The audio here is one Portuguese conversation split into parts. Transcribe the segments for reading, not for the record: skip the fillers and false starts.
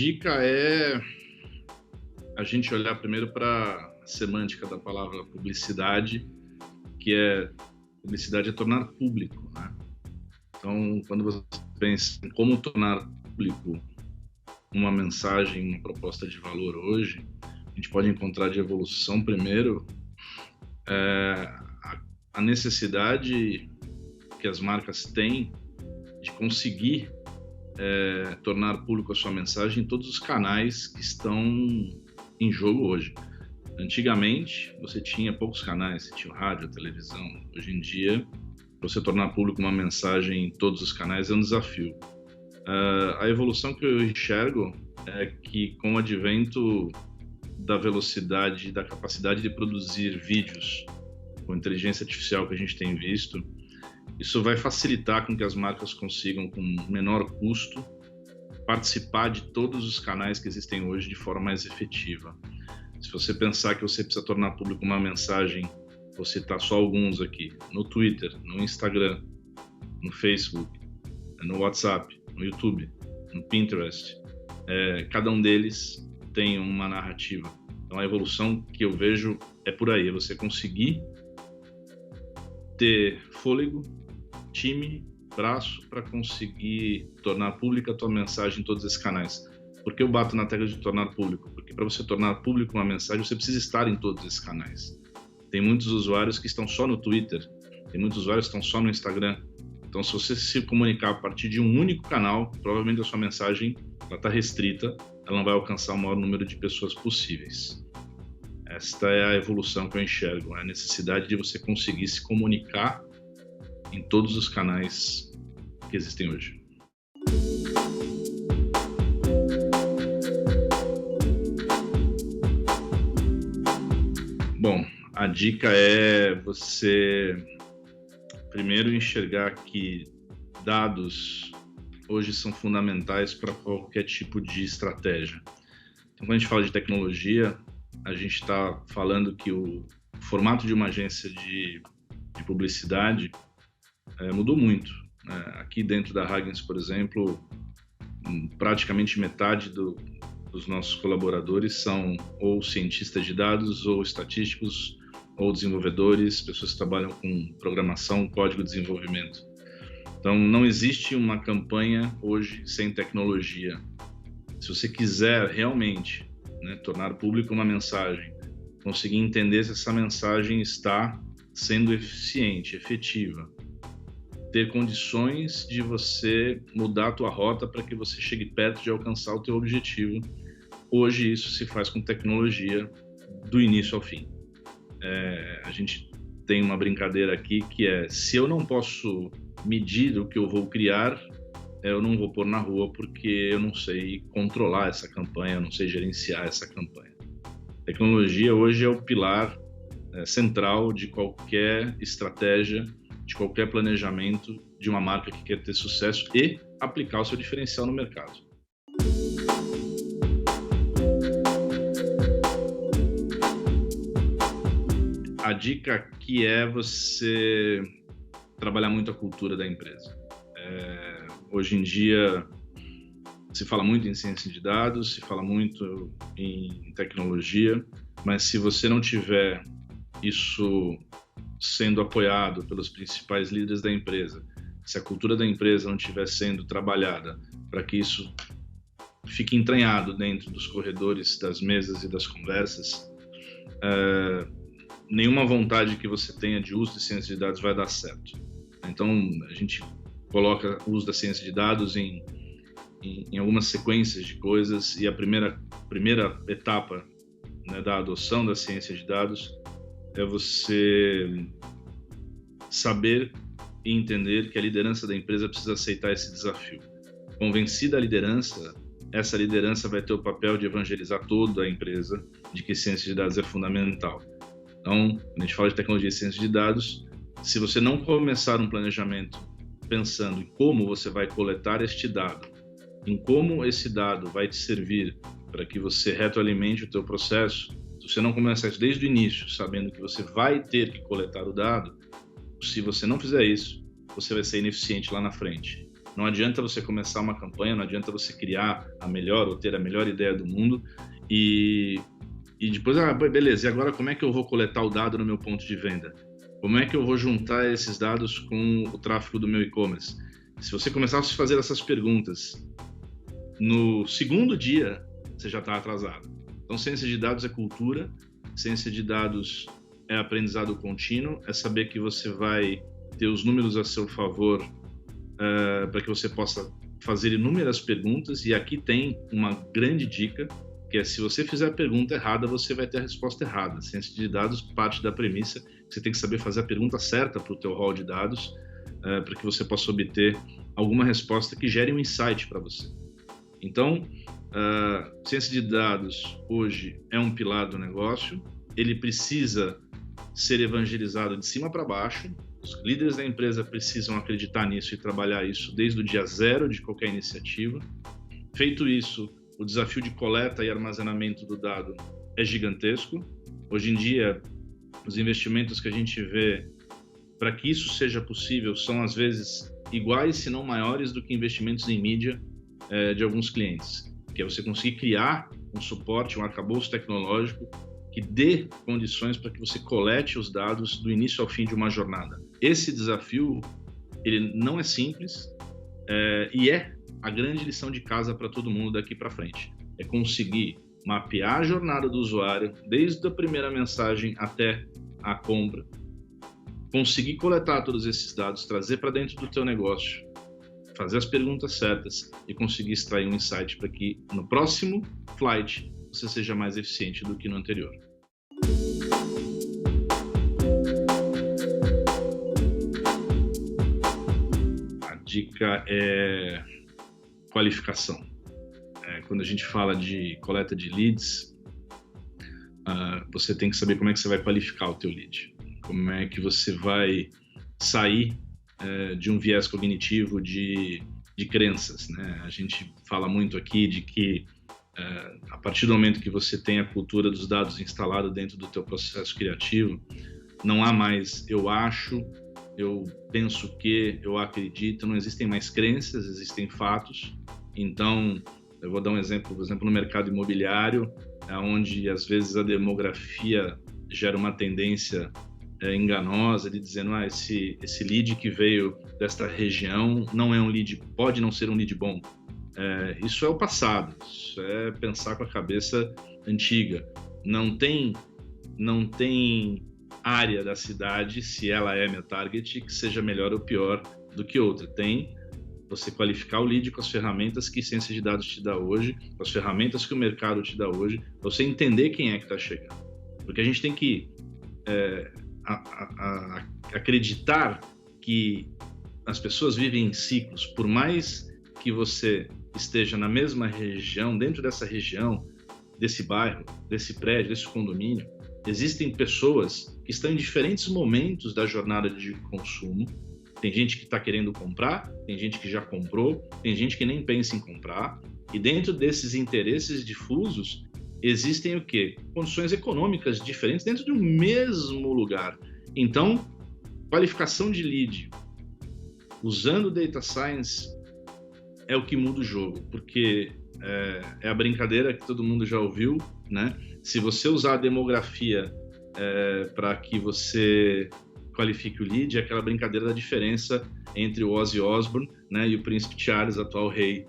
dica é a gente olhar primeiro para a semântica da palavra publicidade, que publicidade é tornar público, né? Então, quando você pensa em como tornar público uma mensagem, uma proposta de valor hoje, a gente pode encontrar de evolução primeiro a necessidade que as marcas têm de conseguir tornar público a sua mensagem em todos os canais que estão em jogo hoje. Antigamente, você tinha poucos canais, você tinha o rádio, a televisão. Hoje em dia, você tornar público uma mensagem em todos os canais é um desafio. A evolução que eu enxergo é que, com o advento da velocidade e da capacidade de produzir vídeos com inteligência artificial que a gente tem visto, isso vai facilitar com que as marcas consigam, com menor custo, participar de todos os canais que existem hoje de forma mais efetiva. Se você pensar que você precisa tornar público uma mensagem, vou citar só alguns aqui, no Twitter, no Instagram, no Facebook, no WhatsApp, no YouTube, no Pinterest, cada um deles tem uma narrativa. Então a evolução que eu vejo é por aí, é você conseguir ter fôlego, time, braço para conseguir tornar pública a tua mensagem em todos esses canais. Por que eu bato na tecla de tornar público? Porque para você tornar público uma mensagem, você precisa estar em todos esses canais. Tem muitos usuários que estão só no Twitter, tem muitos usuários que estão só no Instagram. Então, se você se comunicar a partir de um único canal, provavelmente a sua mensagem está restrita, ela não vai alcançar o maior número de pessoas possíveis. Esta é a evolução que eu enxergo, a necessidade de você conseguir se comunicar em todos os canais que existem hoje. Bom, a dica é você primeiro enxergar que dados hoje são fundamentais para qualquer tipo de estratégia. Então, quando a gente fala de tecnologia, a gente está falando que o formato de uma agência de publicidade mudou muito. Aqui dentro da Huggins, por exemplo, praticamente metade dos nossos colaboradores são ou cientistas de dados, ou estatísticos, ou desenvolvedores, pessoas que trabalham com programação, código de desenvolvimento. Então, não existe uma campanha hoje sem tecnologia. Se você quiser realmente tornar público uma mensagem, conseguir entender se essa mensagem está sendo eficiente, efetiva, ter condições de você mudar a tua rota para que você chegue perto de alcançar o teu objetivo. Hoje isso se faz com tecnologia do início ao fim. A gente tem uma brincadeira aqui que se eu não posso medir o que eu vou criar, eu não vou pôr na rua porque eu não sei controlar essa campanha, eu não sei gerenciar essa campanha. Tecnologia hoje é o pilar central de qualquer estratégia, de qualquer planejamento de uma marca que quer ter sucesso e aplicar o seu diferencial no mercado. A dica aqui é você trabalhar muito a cultura da empresa. Hoje em dia se fala muito em ciência de dados, se fala muito em tecnologia, mas se você não tiver isso sendo apoiado pelos principais líderes da empresa, se a cultura da empresa não estiver sendo trabalhada para que isso fique entranhado dentro dos corredores, das mesas e das conversas, nenhuma vontade que você tenha de uso de ciência de dados vai dar certo. Então, a gente coloca o uso da ciência de dados em algumas sequências de coisas, e a primeira etapa da adoção da ciência de dados é você saber e entender que a liderança da empresa precisa aceitar esse desafio. Convencida a liderança, essa liderança vai ter o papel de evangelizar toda a empresa de que ciência de dados é fundamental. Então, quando a gente fala de tecnologia e ciência de dados, se você não começar um planejamento pensando em como você vai coletar este dado, em como esse dado vai te servir para que você retroalimente o teu processo, se você não começar isso desde o início, sabendo que você vai ter que coletar o dado, se você não fizer isso, você vai ser ineficiente lá na frente. Não adianta você começar uma campanha, não adianta você criar a melhor ou ter a melhor ideia do mundo e depois, beleza, e agora como é que eu vou coletar o dado no meu ponto de venda? Como é que eu vou juntar esses dados com o tráfego do meu e-commerce? Se você começasse a fazer essas perguntas no segundo dia, você já está atrasado. Então, ciência de dados é cultura, ciência de dados é aprendizado contínuo, é saber que você vai ter os números a seu favor para que você possa fazer inúmeras perguntas, e aqui tem uma grande dica, que é: se você fizer a pergunta errada, você vai ter a resposta errada. A ciência de dados parte da premissa que você tem que saber fazer a pergunta certa para o teu hall de dados, para que você possa obter alguma resposta que gere um insight para você. Então, ciência de dados hoje é um pilar do negócio, ele precisa ser evangelizado de cima para baixo, os líderes da empresa precisam acreditar nisso e trabalhar isso desde o dia zero de qualquer iniciativa. Feito isso, o desafio de coleta e armazenamento do dado é gigantesco. Hoje em dia, os investimentos que a gente vê para que isso seja possível são, às vezes, iguais, se não maiores, do que investimentos em mídia de alguns clientes, que é você conseguir criar um suporte, um arcabouço tecnológico que dê condições para que você colete os dados do início ao fim de uma jornada. Esse desafio, ele não é simples, e é a grande lição de casa para todo mundo daqui para frente. É conseguir mapear a jornada do usuário, desde a primeira mensagem até a compra, conseguir coletar todos esses dados, trazer para dentro do teu negócio, fazer as perguntas certas e conseguir extrair um insight para que no próximo flight você seja mais eficiente do que no anterior. A dica é qualificação. Quando a gente fala de coleta de leads, você tem que saber como é que você vai qualificar o teu lead. Como é que você vai sair de um viés cognitivo de crenças, né? A gente fala muito aqui de que a partir do momento que você tem a cultura dos dados instalada dentro do teu processo criativo, não há mais eu acho, eu penso que, eu acredito, não existem mais crenças, existem fatos. Então, eu vou dar um exemplo, por exemplo, no mercado imobiliário, onde às vezes a demografia gera uma tendência enganosa de dizendo esse lead que veio desta região não é um lead, pode não ser um lead bom. Isso é o passado, isso é pensar com a cabeça antiga. Não tem área da cidade, se ela é minha target, que seja melhor ou pior do que outra. Tem você qualificar o lead com as ferramentas que ciência de dados te dá hoje, com as ferramentas que o mercado te dá hoje, para você entender quem é que está chegando. Porque a gente tem que acreditar que as pessoas vivem em ciclos. Por mais que você esteja na mesma região, dentro dessa região, desse bairro, desse prédio, desse condomínio, existem pessoas que estão em diferentes momentos da jornada de consumo. Tem gente que está querendo comprar, tem gente que já comprou, tem gente que nem pensa em comprar. E dentro desses interesses difusos, existem o quê? Condições econômicas diferentes dentro de um mesmo lugar. Então, qualificação de lead usando data science é o que muda o jogo, porque é a brincadeira que todo mundo já ouviu, né? Se você usar a demografia para que você qualifique o lead, é aquela brincadeira da diferença entre o Ozzy Osbourne, né, e o Príncipe Charles, atual rei.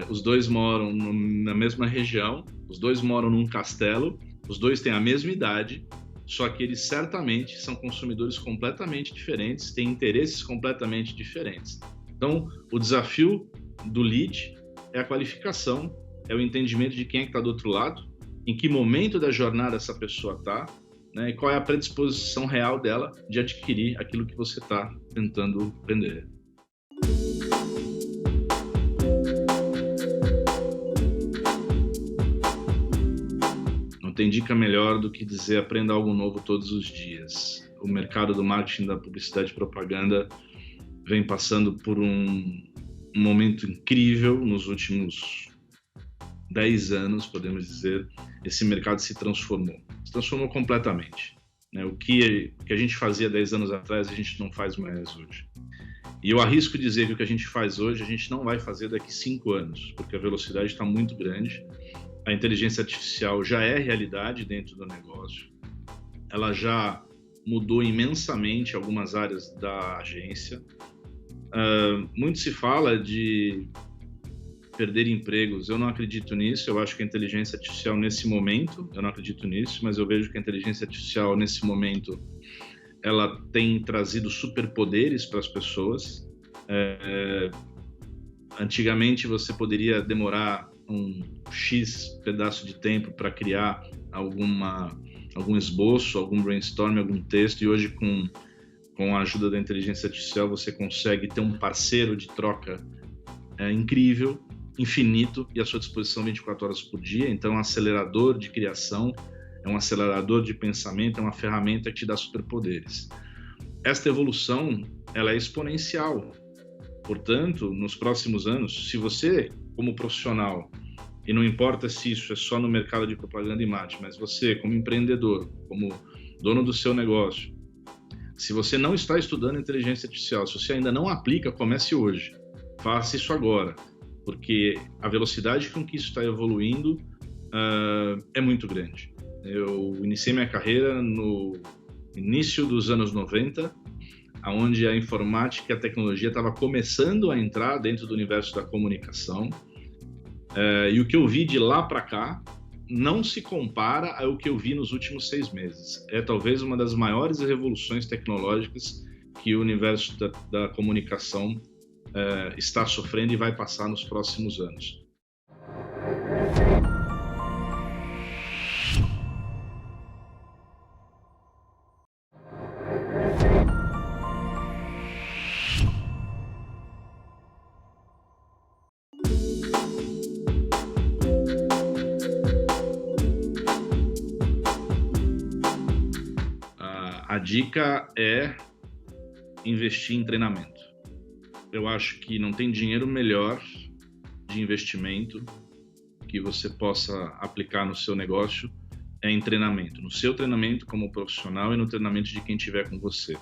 Os dois moram na mesma região, os dois moram num castelo, os dois têm a mesma idade, só que eles certamente são consumidores completamente diferentes, têm interesses completamente diferentes. Então, o desafio do lead é a qualificação, é o entendimento de quem é que está do outro lado, em que momento da jornada essa pessoa está, né, e qual é a predisposição real dela de adquirir aquilo que você está tentando vender. Não tem dica melhor do que dizer aprenda algo novo todos os dias. O mercado do marketing, da publicidade e propaganda vem passando por um momento incrível nos últimos 10 anos, podemos dizer. Esse mercado se transformou completamente, né? O que a gente fazia 10 anos atrás, a gente não faz mais hoje. E eu arrisco dizer que o que a gente faz hoje, a gente não vai fazer daqui 5 anos, porque a velocidade está muito grande. A inteligência artificial já é realidade dentro do negócio. Ela já mudou imensamente algumas áreas da agência. Muito se fala de perder empregos. Eu não acredito nisso. Eu acho que a inteligência artificial nesse momento, eu não acredito nisso, mas eu vejo que a inteligência artificial nesse momento ela tem trazido superpoderes para as pessoas. Antigamente você poderia demorar um X pedaço de tempo para criar algum esboço, algum brainstorm, algum texto, e hoje com a ajuda da inteligência artificial você consegue ter um parceiro de troca incrível, infinito e à sua disposição 24 horas por dia. Então é um acelerador de criação, é um acelerador de pensamento, é uma ferramenta que te dá superpoderes. Esta evolução ela é exponencial. Portanto, nos próximos anos, se você, como profissional, e não importa se isso é só no mercado de propaganda e marketing, mas você, como empreendedor, como dono do seu negócio, se você não está estudando inteligência artificial, se você ainda não aplica, comece hoje. Faça isso agora, porque a velocidade com que isso está evoluindo é muito grande. Eu iniciei minha carreira no início dos anos 90, onde a informática e a tecnologia estava começando a entrar dentro do universo da comunicação. E o que eu vi de lá para cá não se compara ao que eu vi nos últimos 6 meses. É talvez uma das maiores revoluções tecnológicas que o universo da comunicação está sofrendo e vai passar nos próximos anos. A dica é investir em treinamento. Eu acho que não tem dinheiro melhor de investimento que você possa aplicar no seu negócio em treinamento, no seu treinamento como profissional e no treinamento de quem estiver com você.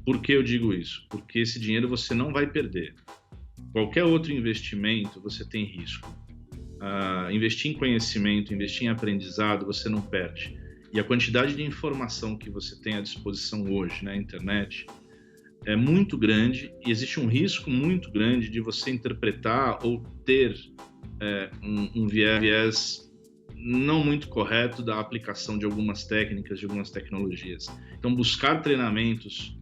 Por que eu digo isso? Porque esse dinheiro você não vai perder. Qualquer outro investimento você tem risco. Investir em conhecimento, investir em aprendizado, você não perde. E a quantidade de informação que você tem à disposição hoje na internet é muito grande e existe um risco muito grande de você interpretar ou ter um viés não muito correto da aplicação de algumas técnicas, de algumas tecnologias. Então, buscar treinamentos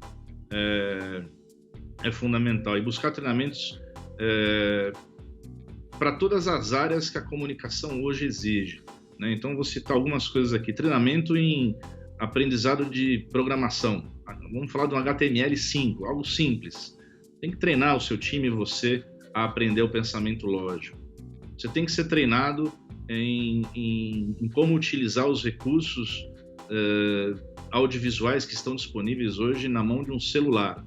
é fundamental. E buscar treinamentos para todas as áreas que a comunicação hoje exige. Então, vou citar algumas coisas aqui. Treinamento em aprendizado de programação. Vamos falar de um HTML5, algo simples. Tem que treinar o seu time e você a aprender o pensamento lógico. Você tem que ser treinado em como utilizar os recursos audiovisuais que estão disponíveis hoje na mão de um celular.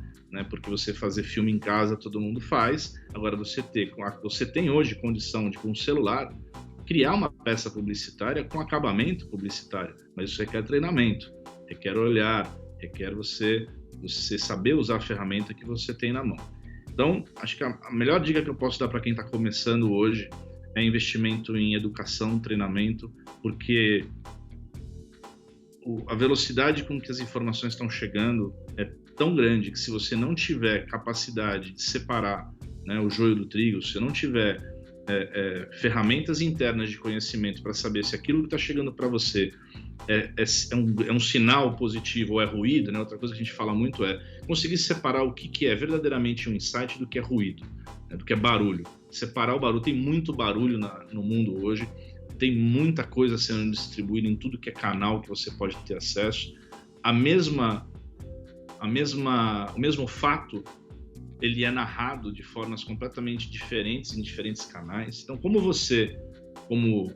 Porque você fazer filme em casa todo mundo faz. Agora, você tem hoje condição de, com um celular, criar uma peça publicitária com acabamento publicitário, mas isso requer treinamento, requer olhar, requer você saber usar a ferramenta que você tem na mão. Então, acho que a melhor dica que eu posso dar para quem está começando hoje é investimento em educação, treinamento, porque a velocidade com que as informações estão chegando é tão grande que se você não tiver capacidade de separar o joio do trigo, se você não tiver ferramentas internas de conhecimento para saber se aquilo que está chegando para você é um sinal positivo ou é ruído, Outra coisa que a gente fala muito é conseguir separar o que é verdadeiramente um insight do que é ruído, do que é barulho. Separar o barulho. Tem muito barulho no mundo hoje, tem muita coisa sendo distribuída em tudo que é canal que você pode ter acesso. O mesmo fato ele é narrado de formas completamente diferentes em diferentes canais. Então, como você, como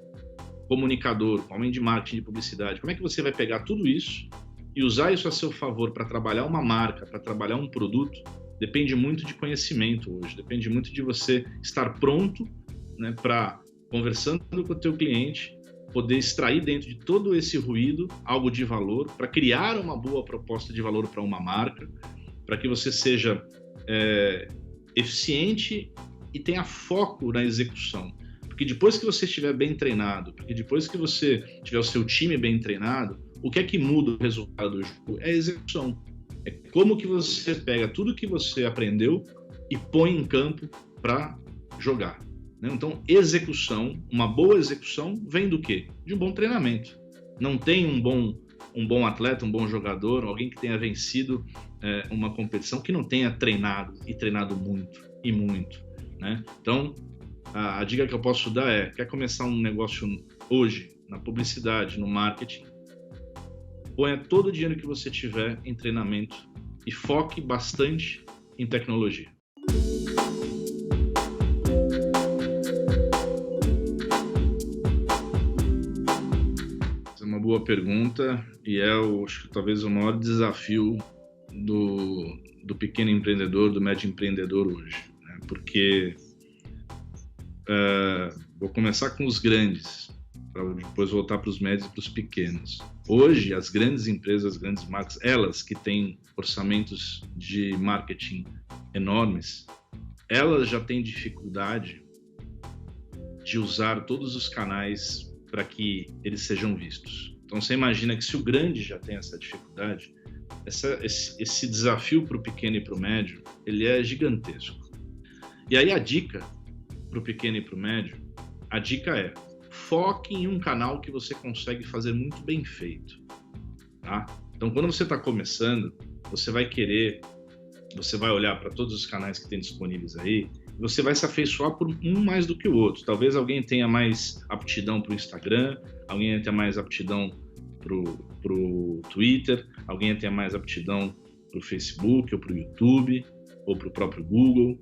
comunicador, homem de marketing e publicidade, como é que você vai pegar tudo isso e usar isso a seu favor para trabalhar uma marca, para trabalhar um produto? Depende muito de conhecimento hoje, depende muito de você estar pronto para, conversando com o teu cliente, poder extrair dentro de todo esse ruído algo de valor, para criar uma boa proposta de valor para uma marca, para que você seja eficiente e tenha foco na execução. Porque depois que você estiver bem treinado, porque depois que você tiver o seu time bem treinado, o que é que muda o resultado do jogo? É a execução. É como que você pega tudo que você aprendeu e põe em campo para jogar. Né? Então, execução, uma boa execução vem do quê? De um bom treinamento. Não tem um bom atleta, um bom jogador, alguém que tenha vencido uma competição que não tenha treinado e treinado muito e muito. Né? Então, a dica que eu posso dar é: quer começar um negócio hoje, na publicidade, no marketing, ponha todo o dinheiro que você tiver em treinamento e foque bastante em tecnologia. Essa é uma boa pergunta e acho que talvez o maior desafio do pequeno empreendedor, do médio empreendedor hoje, né? Porque vou começar com os grandes, para depois voltar para os médios e para os pequenos. Hoje, as grandes empresas, as grandes marcas, elas que têm orçamentos de marketing enormes, elas já têm dificuldade de usar todos os canais para que eles sejam vistos. Então, você imagina que se o grande já tem essa dificuldade, esse desafio para o pequeno e para o médio, ele é gigantesco. E aí a dica para o pequeno e para o médio, a dica é: foque em um canal que você consegue fazer muito bem feito, tá? Então, quando você está começando, você vai olhar para todos os canais que tem disponíveis aí, e você vai se afeiçoar por um mais do que o outro. Talvez alguém tenha mais aptidão para o Instagram, alguém tenha mais aptidão para o Twitter, alguém tenha mais aptidão para o Facebook, ou para o YouTube, ou para o próprio Google.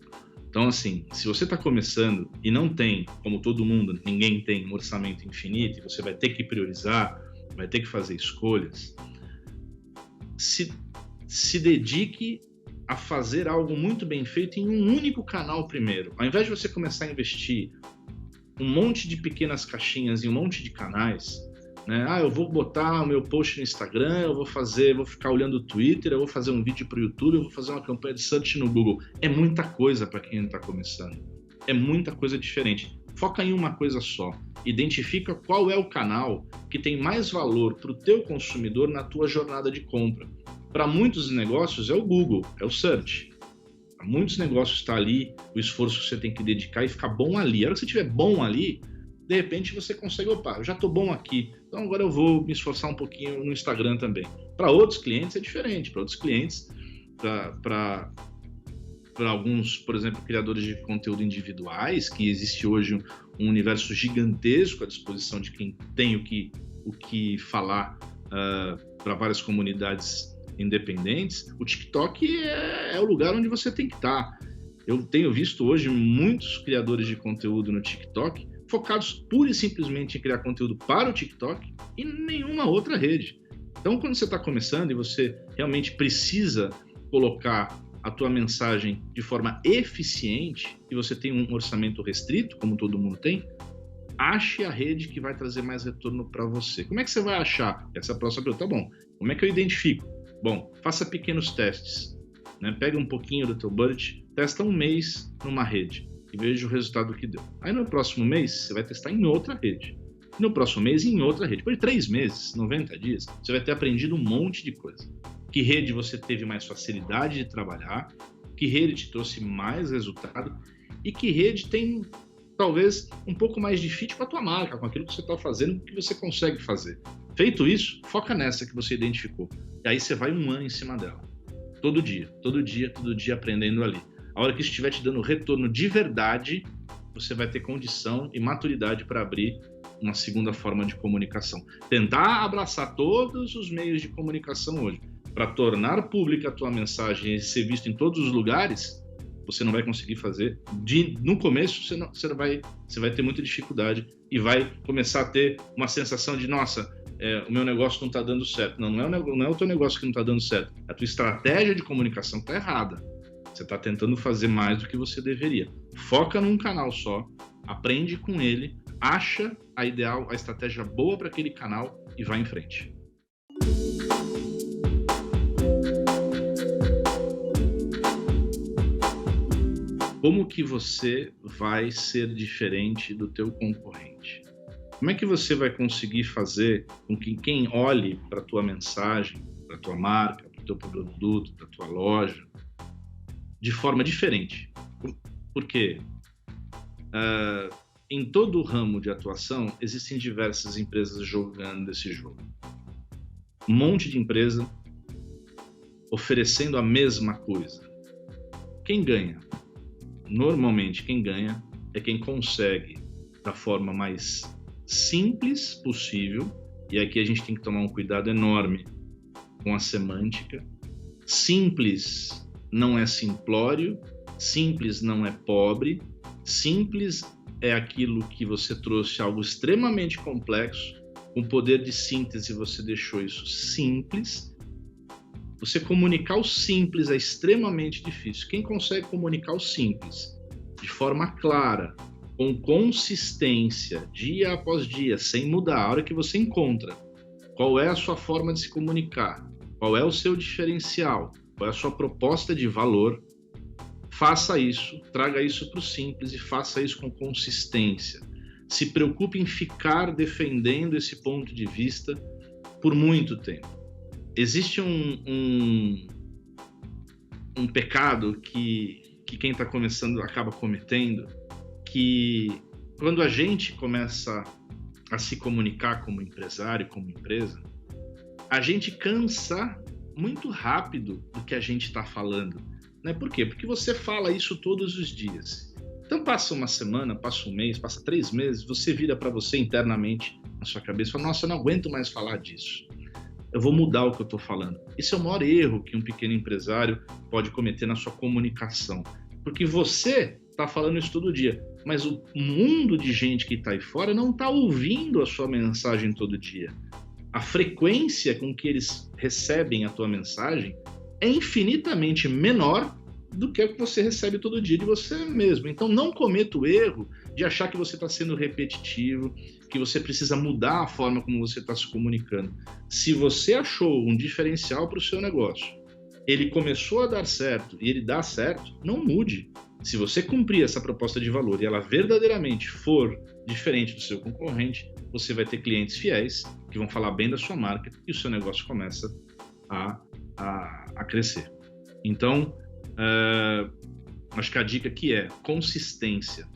Então, assim, se você está começando e não tem, como todo mundo, ninguém tem um orçamento infinito, e você vai ter que priorizar, vai ter que fazer escolhas, se dedique a fazer algo muito bem feito em um único canal primeiro. Ao invés de você começar a investir um monte de pequenas caixinhas em um monte de canais, né? Eu vou botar o meu post no Instagram, eu vou ficar olhando o Twitter, eu vou fazer um vídeo para o YouTube, eu vou fazer uma campanha de search no Google. É muita coisa para quem está começando. É muita coisa diferente. Foca em uma coisa só. Identifica qual é o canal que tem mais valor para o teu consumidor na tua jornada de compra. Para muitos negócios é o Google, é o search. Para muitos negócios está ali, o esforço que você tem que dedicar e ficar bom ali. A hora que você estiver bom ali, de repente você consegue, eu já estou bom aqui, então agora eu vou me esforçar um pouquinho no Instagram também. Para outros clientes é diferente, para outros clientes, para alguns, por exemplo, criadores de conteúdo individuais, que existe hoje um universo gigantesco à disposição de quem tem o que falar para várias comunidades independentes, o TikTok é o lugar onde você tem que estar. Eu tenho visto hoje muitos criadores de conteúdo no TikTok focados pura e simplesmente em criar conteúdo para o TikTok e nenhuma outra rede. Então, quando você está começando e você realmente precisa colocar a tua mensagem de forma eficiente e você tem um orçamento restrito, como todo mundo tem, ache a rede que vai trazer mais retorno para você. Como é que você vai achar? Essa é a próxima pergunta. Tá bom, como é que eu identifico? Bom, faça pequenos testes, né? Pega um pouquinho do teu budget, testa um mês numa rede e veja o resultado que deu. Aí no próximo mês, você vai testar em outra rede. E no próximo mês, em outra rede. Depois de 3 meses, 90 dias, você vai ter aprendido um monte de coisa. Que rede você teve mais facilidade de trabalhar, que rede te trouxe mais resultado e que rede tem, talvez, um pouco mais de fit com a tua marca, com aquilo que você está fazendo, que você consegue fazer. Feito isso, foca nessa que você identificou. E aí você vai 1 ano em cima dela. Todo dia aprendendo ali. A hora que isso estiver te dando retorno de verdade, você vai ter condição e maturidade para abrir uma segunda forma de comunicação. Tentar abraçar todos os meios de comunicação hoje, para tornar pública a tua mensagem e ser visto em todos os lugares, você não vai conseguir fazer. No começo, você vai ter muita dificuldade e vai começar a ter uma sensação de, nossa, o meu negócio não está dando certo. Não é o teu negócio que não está dando certo. É a tua estratégia de comunicação está errada. Você está tentando fazer mais do que você deveria. Foca num canal só, aprende com ele, acha a estratégia boa para aquele canal e vai em frente. Como que você vai ser diferente do teu concorrente? Como é que você vai conseguir fazer com que quem olhe para a tua mensagem, para a tua marca, para o teu produto, para a tua loja, de forma diferente? Porque em todo o ramo de atuação existem diversas empresas jogando esse jogo. Um monte de empresa oferecendo a mesma coisa. Quem ganha? Normalmente quem ganha é quem consegue, da forma mais simples possível, e aqui a gente tem que tomar um cuidado enorme com a semântica. Simples não é simplório, simples não é pobre, simples é aquilo que você trouxe algo extremamente complexo, com poder de síntese você deixou isso simples. Você comunicar o simples é extremamente difícil. Quem consegue comunicar o simples de forma clara, com consistência, dia após dia, sem mudar, a hora que você encontra qual é a sua forma de se comunicar, qual é o seu diferencial, qual é a sua proposta de valor, faça isso, traga isso para o simples e faça isso com consistência. Se preocupe em ficar defendendo esse ponto de vista por muito tempo. Existe um pecado que quem está começando acaba cometendo, que quando a gente começa a se comunicar como empresário, como empresa, a gente cansa muito rápido do que a gente está falando. Né? Por quê? Porque você fala isso todos os dias. Então passa uma semana, passa um mês, passa 3 meses, você vira para você internamente na sua cabeça e fala, nossa, eu não aguento mais falar disso. Eu vou mudar o que eu estou falando. Esse é o maior erro que um pequeno empresário pode cometer na sua comunicação. Porque você está falando isso todo dia, mas o mundo de gente que está aí fora não está ouvindo a sua mensagem todo dia. A frequência com que eles recebem a tua mensagem é infinitamente menor do que a que você recebe todo dia de você mesmo. Então não cometa o erro de achar que você está sendo repetitivo, que você precisa mudar a forma como você está se comunicando. Se você achou um diferencial para o seu negócio, ele começou a dar certo e ele dá certo, não mude. Se você cumprir essa proposta de valor e ela verdadeiramente for diferente do seu concorrente, você vai ter clientes fiéis que vão falar bem da sua marca e o seu negócio começa a crescer. Então, acho que a dica aqui é consistência.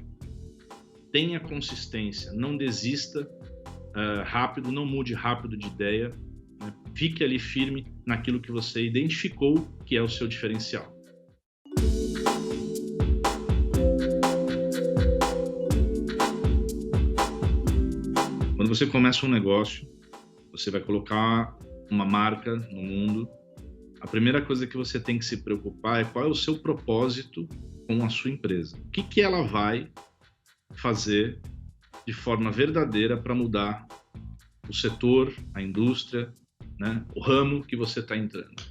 Tenha consistência, não desista rápido, não mude rápido de ideia, né? Fique ali firme naquilo que você identificou que é o seu diferencial. Quando você começa um negócio, você vai colocar uma marca no mundo, a primeira coisa que você tem que se preocupar é qual é o seu propósito com a sua empresa. O que ela vai fazer de forma verdadeira para mudar o setor, a indústria, né, o ramo que você está entrando.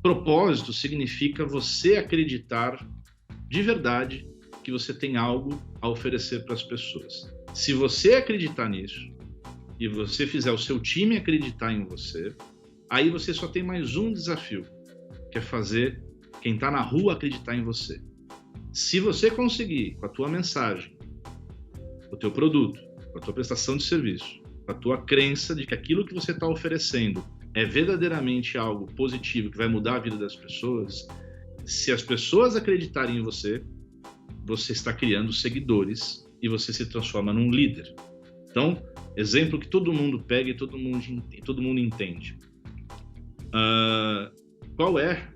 Propósito significa você acreditar de verdade que você tem algo a oferecer para as pessoas. Se você acreditar nisso e você fizer o seu time acreditar em você, aí você só tem mais um desafio, que é fazer quem está na rua acreditar em você. Se você conseguir, com a tua mensagem, o teu produto, com a tua prestação de serviço, com a tua crença de que aquilo que você está oferecendo é verdadeiramente algo positivo que vai mudar a vida das pessoas, se as pessoas acreditarem em você, você está criando seguidores e você se transforma num líder. Então, exemplo que todo mundo pega e todo mundo entende. Qual é,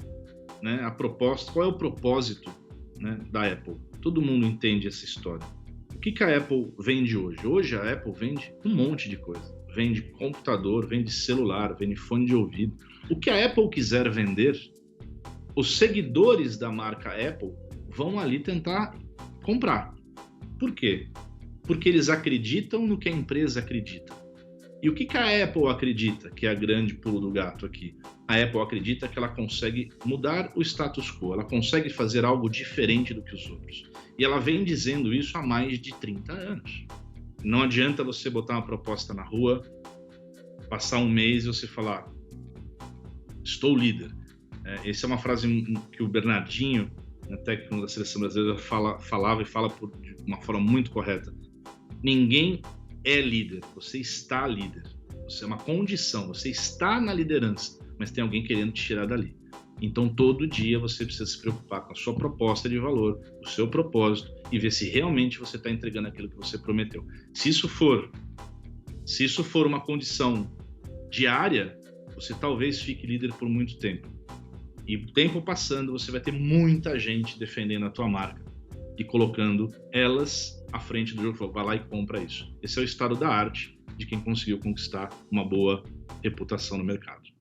né, a proposta, qual é o propósito, né, da Apple? Todo mundo entende essa história. O que a Apple vende hoje? Hoje a Apple vende um monte de coisa. Vende computador, vende celular, vende fone de ouvido. O que a Apple quiser vender, os seguidores da marca Apple vão ali tentar comprar. Por quê? Porque eles acreditam no que a empresa acredita. E o que a Apple acredita, que é a grande pulo do gato aqui? A Apple acredita que ela consegue mudar o status quo, ela consegue fazer algo diferente do que os outros. E ela vem dizendo isso há mais de 30 anos. Não adianta você botar uma proposta na rua, passar um mês e você falar, estou líder. Essa é uma frase que o Bernardinho né, técnico da seleção brasileira, falava e fala de uma forma muito correta. Ninguém é líder, você está líder. Você é uma condição, você está na liderança, mas tem alguém querendo te tirar dali. Então, todo dia você precisa se preocupar com a sua proposta de valor, o seu propósito, e ver se realmente você está entregando aquilo que você prometeu. Se isso for uma condição diária, você talvez fique líder por muito tempo. E o tempo passando, você vai ter muita gente defendendo a tua marca e colocando elas à frente do jogo. Vai lá e compra isso. Esse é o estado da arte de quem conseguiu conquistar uma boa reputação no mercado.